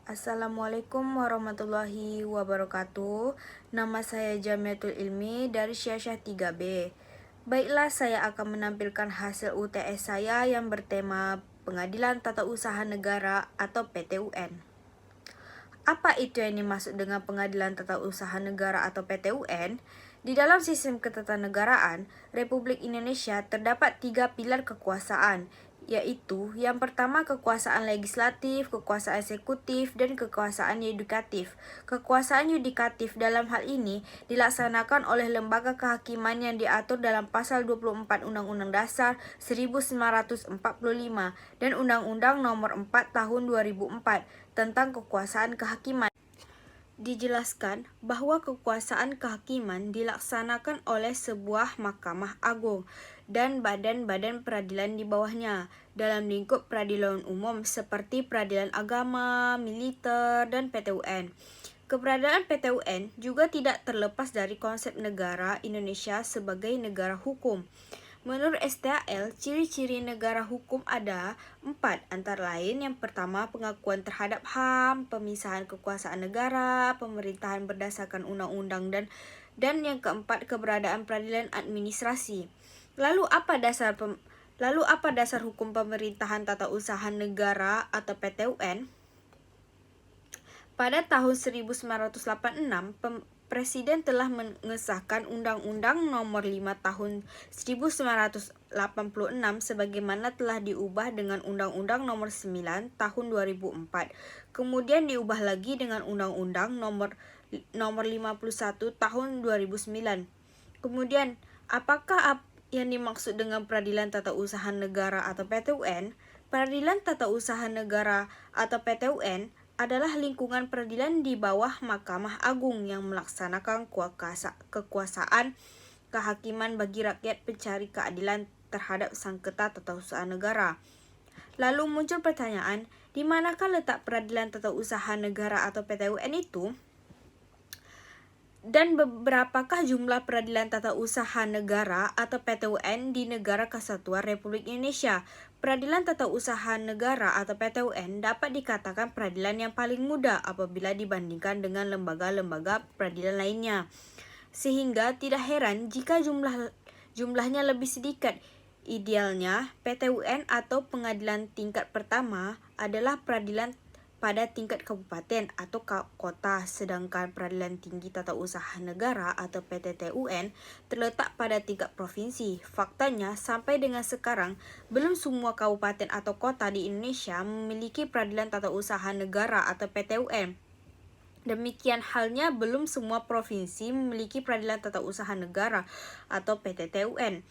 Assalamualaikum warahmatullahi wabarakatuh. Nama saya Jamiatul Ilmi dari Syasyah 3B. Baiklah, saya akan menampilkan hasil UTS saya yang bertema Pengadilan Tata Usaha Negara atau PTUN. Apa itu yang dimaksud dengan Pengadilan Tata Usaha Negara atau PTUN? Di dalam sistem ketatanegaraan Republik Indonesia terdapat 3 pilar kekuasaan, yaitu yang pertama kekuasaan legislatif, kekuasaan eksekutif, dan kekuasaan yudikatif. Kekuasaan yudikatif dalam hal ini dilaksanakan oleh lembaga kehakiman yang diatur dalam pasal 24 Undang-Undang Dasar 1945 dan Undang-Undang Nomor 4 Tahun 2004 tentang kekuasaan kehakiman. Dijelaskan bahwa kekuasaan kehakiman dilaksanakan oleh sebuah Mahkamah Agung dan badan-badan peradilan di bawahnya dalam lingkup peradilan umum seperti peradilan agama, militer, dan PTUN. Keberadaan PTUN juga tidak terlepas dari konsep negara Indonesia sebagai negara hukum. Menurut STAL, ciri-ciri negara hukum ada 4, antara lain yang pertama pengakuan terhadap HAM, pemisahan kekuasaan negara, pemerintahan berdasarkan undang-undang dan yang keempat keberadaan peradilan administrasi. Lalu apa dasar hukum pemerintahan tata usaha negara atau PTUN? Pada tahun 1986, Presiden telah mengesahkan Undang-Undang Nomor 5 Tahun 1986 sebagaimana telah diubah dengan Undang-Undang Nomor 9 Tahun 2004. Kemudian diubah lagi dengan Undang-Undang Nomor 51 Tahun 2009. Kemudian, apakah yang dimaksud dengan Peradilan Tata Usaha Negara atau PTUN? Peradilan Tata Usaha Negara atau PTUN adalah lingkungan peradilan di bawah Mahkamah Agung yang melaksanakan kekuasaan kehakiman bagi rakyat pencari keadilan terhadap sengketa tata usaha negara. Lalu muncul pertanyaan, di manakah letak Peradilan Tata Usaha Negara atau PTUN itu? Dan berapakah jumlah peradilan tata usaha negara atau PTUN di Negara Kesatuan Republik Indonesia? Peradilan tata usaha negara atau PTUN dapat dikatakan peradilan yang paling mudah apabila dibandingkan dengan lembaga-lembaga peradilan lainnya. Sehingga tidak heran jika jumlahnya lebih sedikit. Idealnya, PTUN atau pengadilan tingkat pertama adalah peradilan pada tingkat kabupaten atau kota, sedangkan Peradilan Tinggi Tata Usaha Negara atau PTTUN terletak pada tingkat provinsi. Faktanya, sampai dengan sekarang, belum semua kabupaten atau kota di Indonesia memiliki Peradilan Tata Usaha Negara atau PTUN. Demikian halnya belum semua provinsi memiliki Peradilan Tata Usaha Negara atau PTTUN.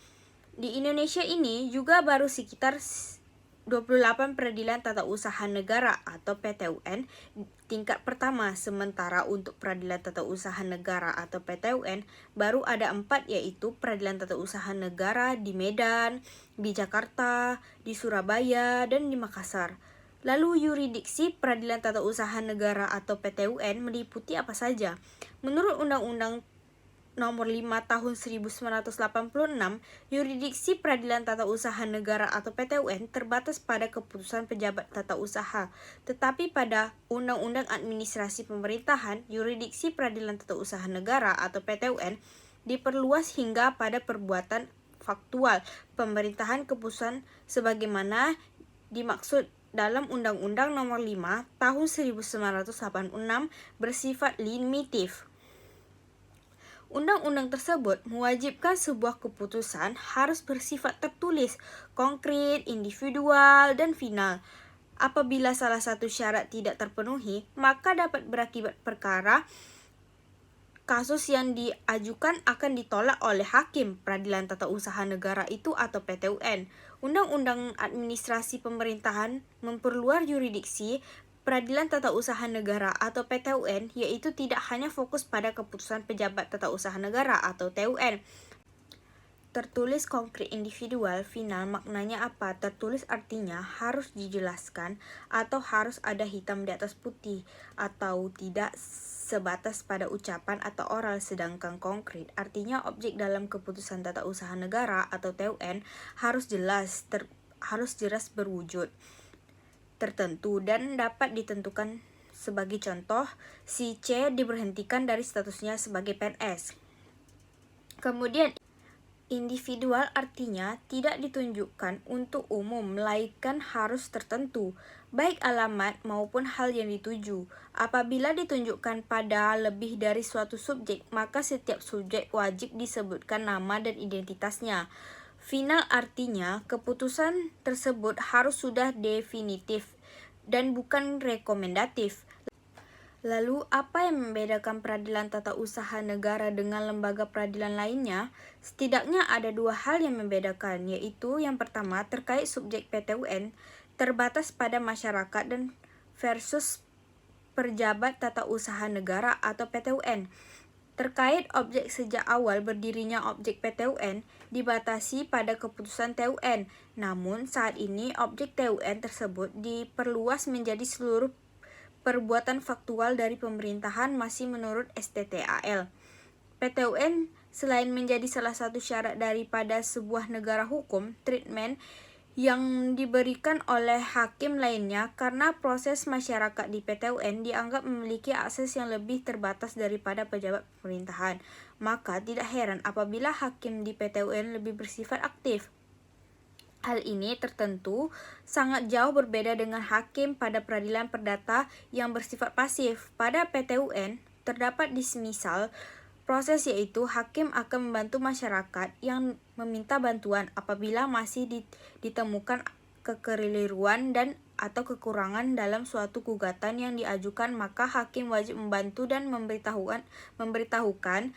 Di Indonesia ini juga baru sekitar 28 Peradilan Tata Usaha Negara atau PTUN tingkat pertama, sementara untuk Peradilan Tata Usaha Negara atau PTUN baru ada 4, yaitu Peradilan Tata Usaha Negara di Medan, di Jakarta, di Surabaya, dan di Makassar. Lalu yurisdiksi Peradilan Tata Usaha Negara atau PTUN meliputi apa saja? Menurut Undang-Undang Nomor 5 Tahun 1986, yurisdiksi Peradilan Tata Usaha Negara atau PTUN terbatas pada keputusan pejabat tata usaha. Tetapi pada Undang-Undang Administrasi Pemerintahan, yurisdiksi Peradilan Tata Usaha Negara atau PTUN diperluas hingga pada perbuatan faktual pemerintahan keputusan sebagaimana dimaksud dalam Undang-Undang Nomor 5 Tahun 1986 bersifat limitatif. Undang-undang tersebut mewajibkan sebuah keputusan harus bersifat tertulis, konkret, individual, dan final. Apabila salah satu syarat tidak terpenuhi, maka dapat berakibat perkara kasus yang diajukan akan ditolak oleh hakim Peradilan Tata Usaha Negara itu atau PTUN. Undang-Undang Administrasi Pemerintahan memperluas yurisdiksi Peradilan Tata Usaha Negara atau PTUN, yaitu tidak hanya fokus pada keputusan pejabat tata usaha negara atau TUN. Tertulis, konkret, individual, final maknanya apa? Tertulis artinya harus dijelaskan atau harus ada hitam di atas putih atau tidak sebatas pada ucapan atau oral, sedangkan konkret artinya objek dalam keputusan tata usaha negara atau TUN harus jelas berwujud tertentu dan dapat ditentukan Sebagai contoh, si C diberhentikan dari statusnya sebagai PNS. Kemudian, individual artinya tidak ditunjukkan untuk umum, melainkan harus tertentu, baik alamat maupun hal yang dituju. Apabila ditunjukkan pada lebih dari suatu subjek, maka setiap subjek wajib disebutkan nama dan identitasnya. Final artinya, keputusan tersebut harus sudah definitif dan bukan rekomendatif. Lalu, apa yang membedakan peradilan tata usaha negara dengan lembaga peradilan lainnya? Setidaknya ada dua hal yang membedakan, yaitu yang pertama terkait subjek PT UN terbatas pada masyarakat dan versus pejabat tata usaha negara atau PT UN. Terkait objek, sejak awal berdirinya objek PT UN dibatasi pada keputusan TUN. Namun saat ini objek TUN tersebut diperluas menjadi seluruh perbuatan faktual dari pemerintahan masih menurut STTAL. PT UN selain menjadi salah satu syarat daripada sebuah negara hukum, treatment yang diberikan oleh hakim lainnya karena proses masyarakat di PT UN dianggap memiliki akses yang lebih terbatas daripada pejabat pemerintahan. Maka tidak heran apabila hakim di PT UN lebih bersifat aktif. Hal ini tertentu sangat jauh berbeda dengan hakim pada peradilan perdata yang bersifat pasif. Pada PT UN terdapat dismisal proses, yaitu hakim akan membantu masyarakat yang meminta bantuan apabila masih ditemukan kekeliruan dan atau kekurangan dalam suatu gugatan yang diajukan, maka hakim wajib membantu dan memberitahukan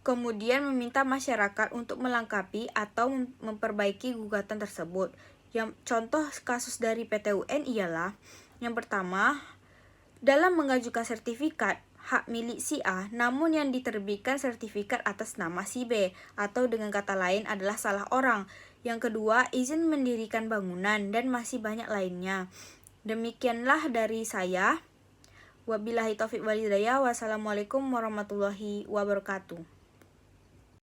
kemudian meminta masyarakat untuk melengkapi atau memperbaiki gugatan tersebut. Yang contoh kasus dari PT UN ialah, yang pertama, dalam mengajukan sertifikat hak milik si A, namun yang diterbitkan sertifikat atas nama si B, atau dengan kata lain adalah salah orang. Yang kedua, izin mendirikan bangunan, dan masih banyak lainnya. Demikianlah dari saya. Wabillahi taufiq wal hidayah. Wassalamualaikum warahmatullahi wabarakatuh.